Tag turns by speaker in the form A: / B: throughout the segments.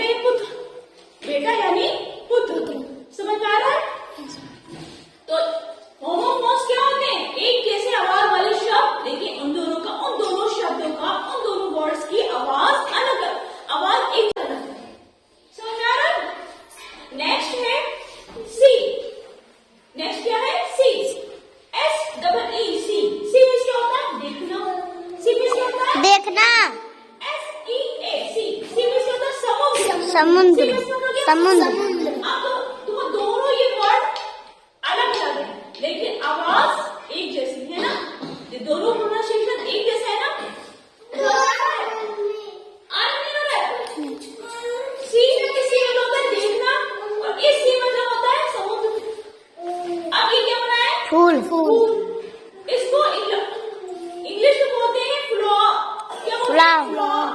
A: यानी पुत्र, बेटा यानी पुत्र। समझ में आ रहा है? तो होमोफोन्स क्या होते हैं? एक जैसे आवाज वाले शब्द, लेकिन उन दोनों शब्दों का उन दोनों वर्ड्स की आवाज अलग, आवाज एक अलग है। समझ में आ रहा है? नेक्स्ट है सी। नेक्स्ट क्या है? सी। SEE सी मीन्स क्या होता है? देखना। सी मीन्स क्या होता है?
B: देखना।
A: SEA सी मीन्स क्या होता है? समुद्र।
B: समुद्र।
A: समुद्र। अब तो दोनों ये वर्ड अलग अलग है, लेकिन आवाज एक जैसी है ना। ये दोनों प्रोनाउंसिएशन एक जैसा है ना। सी मतलब होता है देखना, और इस सी मतलब होता है समुद्र। अब ये क्या बना है?
B: फूल।
A: इसको इंग्लिश में बोलते हैं फ्लावर। क्या बोलते हैं?
B: फ्लावर।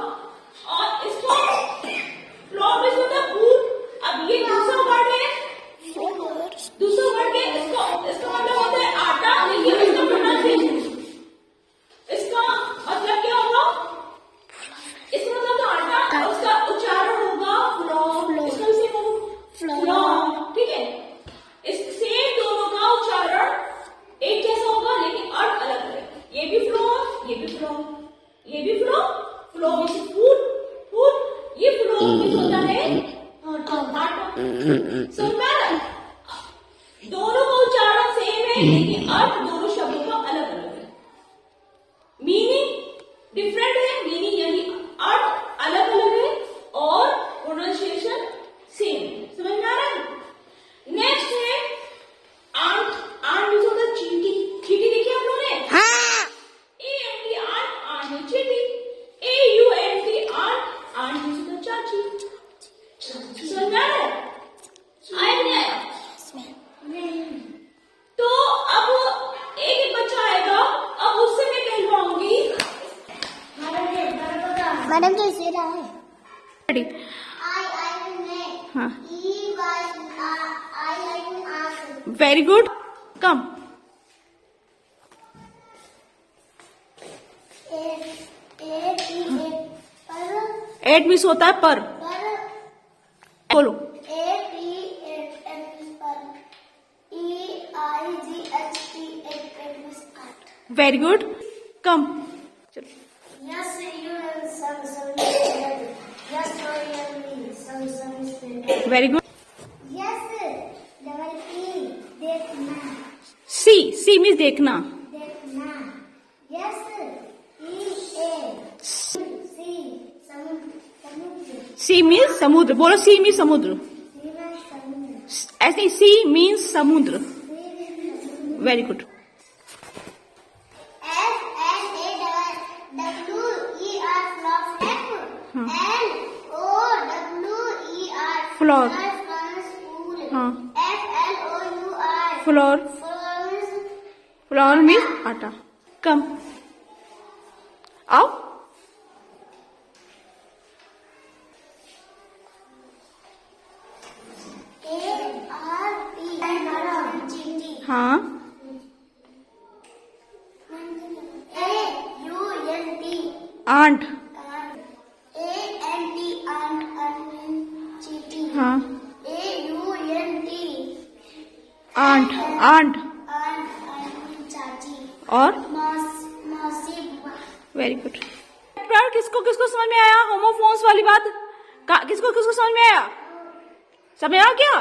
A: और इसको फ्लावर में होता है फूल। अब ये दूसरा वर्ड है, दूसरा वर्ड है, इसका मतलब होता है आटा, लेकिन इसका प्रोनाउंसिएशन, इसका मतलब क्या होगा? इसका मतलब तो आटा, उसका उच्चारण होगा फ्लावर। इसका भी सेम होगा फ्लावर, ठीक है। इस सेम दोनों का उच्चारण एक जैसा होगा, लेकिन अर्थ अलग है। ये भी फ्लावर, ये भी फ्लावर, ये भी flower. Flower means food, food. ये फ्लावर मीन्स होता है आटा। समझ में आ रहा है? दोनों का उच्चारण सेम है, लेकिन अर्थ दोनों शब्दों का अलग अलग है। मीनिंग डिफरेंट है, मीनिंग यानी अर्थ अलग अलग है, और प्रोनाउंसिएशन सेम है। समझ में आ रहा है? नेक्स्ट है आंट। आंट मीन्स होता है चींटी। चींटी देखी आप लोगों ने?
B: हाँ।
A: ANT आंट, आंट है चींटी। AUNT आंट, आंट मीन्स होता है चाची। समझ में आ रहा है? आया नहीं आया? तो अब एक बच्चा आएगा, अब उससे मैं कहलवाऊंगी।
B: मैडम तो इसे रहा है।
A: हाँ, very good. Come. At means होता है पर। बोलो। Very good. कम। चलो। Very good. सी मीन्स देखना। सी मीन्स समुद्र। बोलो सी मीन्स समुद्र। ऐसे सी मीन्स समुद्र। Very good. फ्लोर। हाँ, फ्लोर। फ्लोर मीन्स आटा। कम। आओ। हाँ, आंट। हाँ, आंट। आंट और वेरी गुड। किसको किसको समझ में आया होमोफोन्स वाली बात? किसको किसको समझ में आया? समझ आया क्या?